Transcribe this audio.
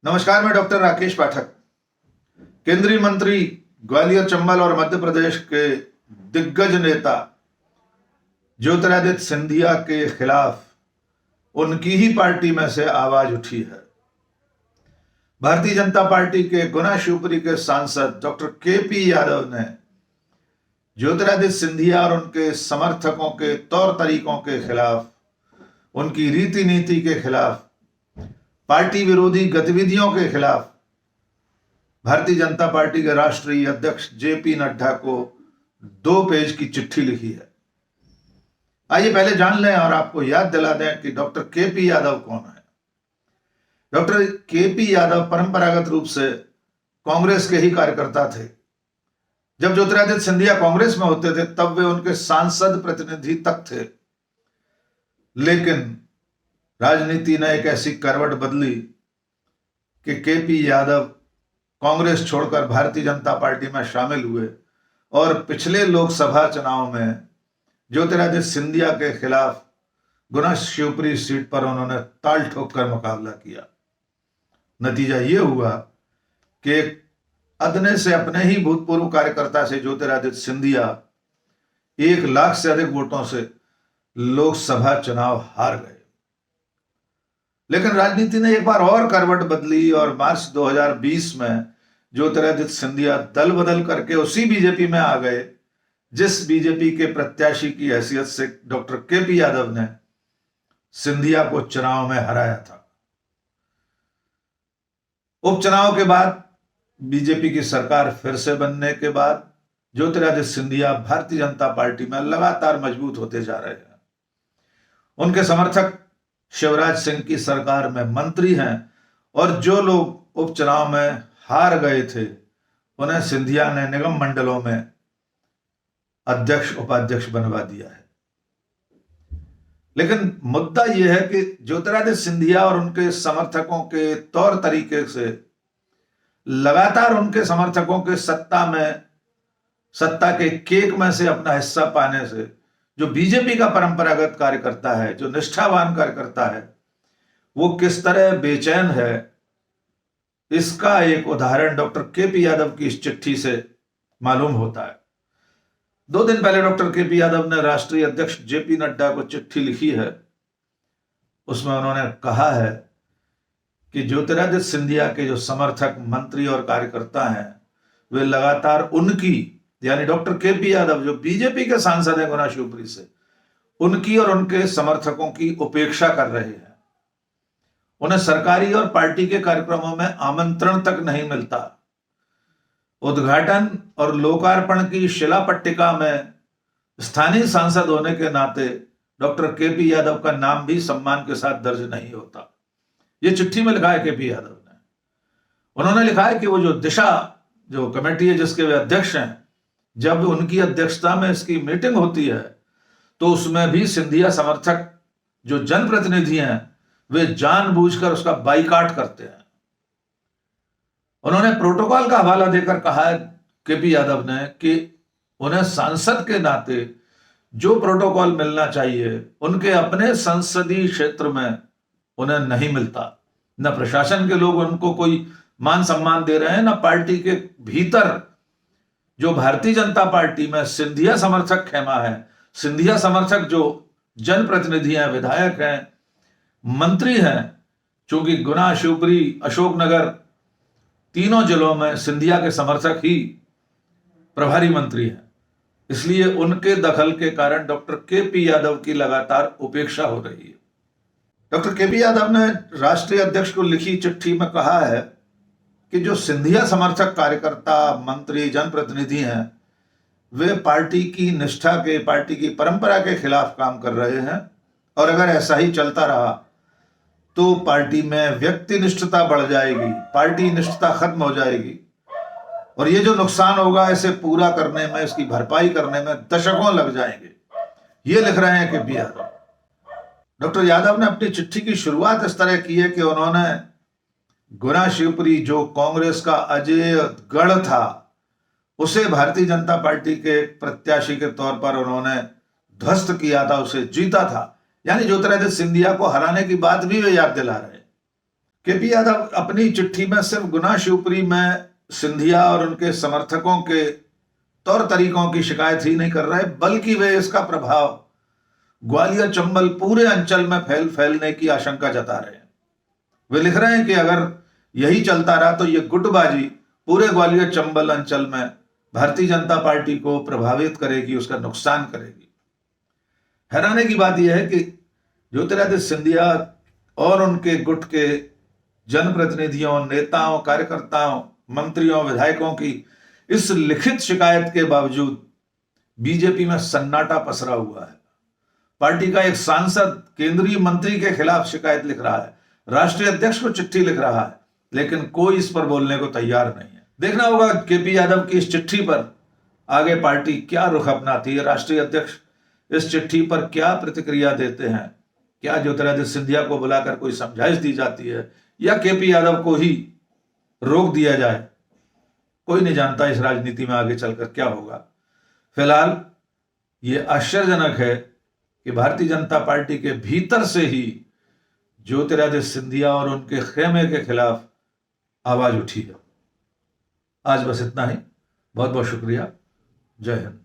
नमस्कार, मैं डॉक्टर राकेश पाठक। केंद्रीय मंत्री, ग्वालियर, चंबल और मध्य प्रदेश के दिग्गज नेता ज्योतिरादित्य सिंधिया के खिलाफ उनकी ही पार्टी में से आवाज उठी है। भारतीय जनता पार्टी के गुना शिवपुरी के सांसद डॉक्टर केपी यादव ने ज्योतिरादित्य सिंधिया और उनके समर्थकों के तौर तरीकों के खिलाफ, उनकी रीति नीति के खिलाफ, पार्टी विरोधी गतिविधियों के खिलाफ भारतीय जनता पार्टी के राष्ट्रीय अध्यक्ष जेपी नड्डा को 2 पेज की चिट्ठी लिखी है। आइए पहले जान लें और आपको याद दिला दें कि डॉक्टर केपी यादव कौन है। डॉक्टर केपी यादव परंपरागत रूप से कांग्रेस के ही कार्यकर्ता थे। जब ज्योतिरादित्य सिंधिया कांग्रेस में होते थे तब वे उनके सांसद प्रतिनिधि तक थे, लेकिन राजनीति ने एक ऐसी करवट बदली कि केपी यादव कांग्रेस छोड़कर भारतीय जनता पार्टी में शामिल हुए और पिछले लोकसभा चुनाव में ज्योतिरादित्य सिंधिया के खिलाफ गुना शिवपुरी सीट पर उन्होंने ताल ठोक कर मुकाबला किया। नतीजा ये हुआ कि अदने से अपने ही भूतपूर्व कार्यकर्ता से ज्योतिरादित्य सिंधिया 1 लाख से अधिक वोटों से लोकसभा चुनाव हार गए। लेकिन राजनीति ने एक बार और करवट बदली और मार्च 2020 में ज्योतिरादित्य सिंधिया दल बदल करके उसी बीजेपी में आ गए जिस बीजेपी के प्रत्याशी की हैसियत से डॉक्टर केपी यादव ने सिंधिया को चुनाव में हराया था। उपचुनाव के बाद बीजेपी की सरकार फिर से बनने के बाद ज्योतिरादित्य सिंधिया भारतीय जनता पार्टी में लगातार मजबूत होते जा रहे हैं। उनके समर्थक शिवराज सिंह की सरकार में मंत्री हैं और जो लोग उपचुनाव में हार गए थे उन्हें सिंधिया ने निगम मंडलों में अध्यक्ष उपाध्यक्ष बनवा दिया है। लेकिन मुद्दा यह है कि ज्योतिरादित्य सिंधिया और उनके समर्थकों के तौर तरीके से लगातार उनके समर्थकों के सत्ता के केक में से अपना हिस्सा पाने से जो बीजेपी का परंपरागत कार्यकर्ता है, जो निष्ठावान कार्यकर्ता है, वो किस तरह बेचैन है, इसका एक उदाहरण डॉक्टर केपी यादव की इस चिट्ठी से मालूम होता है। 2 दिन पहले डॉक्टर केपी यादव ने राष्ट्रीय अध्यक्ष जेपी नड्डा को चिट्ठी लिखी है। उसमें उन्होंने कहा है कि ज्योतिरादित्य सिंधिया के जो समर्थक, मंत्री और कार्यकर्ता हैं वे लगातार उनकी, यानी डॉक्टर केपी यादव जो बीजेपी के सांसद हैं गुना शिवपुरी से, उनकी और उनके समर्थकों की उपेक्षा कर रहे हैं। उन्हें सरकारी और पार्टी के कार्यक्रमों में आमंत्रण तक नहीं मिलता। उद्घाटन और लोकार्पण की शिला पट्टिका में स्थानीय सांसद होने के नाते डॉक्टर केपी यादव का नाम भी सम्मान के साथ दर्ज नहीं होता। ये चिट्ठी में लिखा है केपी यादव ने। उन्होंने लिखा है कि वो जो कमेटी है जिसके वे अध्यक्ष हैं, जब उनकी अध्यक्षता में इसकी मीटिंग होती है तो उसमें भी सिंधिया समर्थक जो जनप्रतिनिधि हैं वे जानबूझकर उसका बाइकाट करते हैं। उन्होंने प्रोटोकॉल का हवाला देकर कहा है केपी यादव ने कि उन्हें सांसद के नाते जो प्रोटोकॉल मिलना चाहिए उनके अपने संसदीय क्षेत्र में उन्हें नहीं मिलता। न प्रशासन के लोग उनको कोई मान सम्मान दे रहे हैं, न पार्टी के भीतर जो भारतीय जनता पार्टी में सिंधिया समर्थक खेमा है, सिंधिया समर्थक जो जनप्रतिनिधि हैं, विधायक हैं, मंत्री हैं, चूंकि गुना, शिवपुरी, अशोकनगर तीनों जिलों में सिंधिया के समर्थक ही प्रभारी मंत्री हैं, इसलिए उनके दखल के कारण डॉक्टर केपी यादव की लगातार उपेक्षा हो रही है। डॉक्टर केपी यादव ने राष्ट्रीय अध्यक्ष को लिखी चिट्ठी में कहा है कि जो सिंधिया समर्थक कार्यकर्ता, मंत्री, जनप्रतिनिधि हैं वे पार्टी की निष्ठा के, पार्टी की परंपरा के खिलाफ काम कर रहे हैं और अगर ऐसा ही चलता रहा तो पार्टी में व्यक्ति निष्ठता बढ़ जाएगी, पार्टी निष्ठता खत्म हो जाएगी और ये जो नुकसान होगा इसे पूरा करने में, इसकी भरपाई करने में दशकों लग जाएंगे। ये लिख रहे हैं केपी यादव। डॉक्टर यादव ने अपनी चिट्ठी की शुरुआत इस तरह की है कि उन्होंने गुना शिवपुरी जो कांग्रेस का अजेय गढ़ था उसे भारतीय जनता पार्टी के प्रत्याशी के तौर पर उन्होंने ध्वस्त किया था, उसे जीता था। यानी ज्योतिरादित्य सिंधिया को हराने की बात भी वे याद दिला रहे हैं। केपी यादव अपनी चिट्ठी में सिर्फ गुना शिवपुरी में सिंधिया और उनके समर्थकों के तौर तरीकों की शिकायत ही नहीं कर रहे, बल्कि वे इसका प्रभाव ग्वालियर चंबल पूरे अंचल में फैलने की आशंका जता रहे हैं। वे लिख रहे हैं कि अगर यही चलता रहा तो ये गुटबाजी पूरे ग्वालियर चंबल अंचल में भारतीय जनता पार्टी को प्रभावित करेगी, उसका नुकसान करेगी। हैरानी की बात यह है कि ज्योतिरादित्य सिंधिया और उनके गुट के जनप्रतिनिधियों, नेताओं, कार्यकर्ताओं, मंत्रियों, विधायकों की इस लिखित शिकायत के बावजूद बीजेपी में सन्नाटा पसरा हुआ है। पार्टी का एक सांसद केंद्रीय मंत्री के खिलाफ शिकायत लिख रहा है, राष्ट्रीय अध्यक्ष को चिट्ठी लिख रहा है, लेकिन कोई इस पर बोलने को तैयार नहीं है। देखना होगा केपी यादव की इस चिट्ठी पर आगे पार्टी क्या रुख अपनाती है, राष्ट्रीय अध्यक्ष इस चिट्ठी पर क्या प्रतिक्रिया देते हैं, क्या ज्योतिरादित्य सिंधिया को बुलाकर कोई समझाइश दी जाती है या केपी यादव को ही रोक दिया जाए। कोई नहीं जानता इस राजनीति में आगे चलकर क्या होगा। फिलहाल ये आश्चर्यजनक है कि भारतीय जनता पार्टी के भीतर से ही ज्योतिरादित्य सिंधिया और उनके खेमे के खिलाफ आवाज उठी है। आज बस इतना ही। बहुत बहुत शुक्रिया। जय हिंद।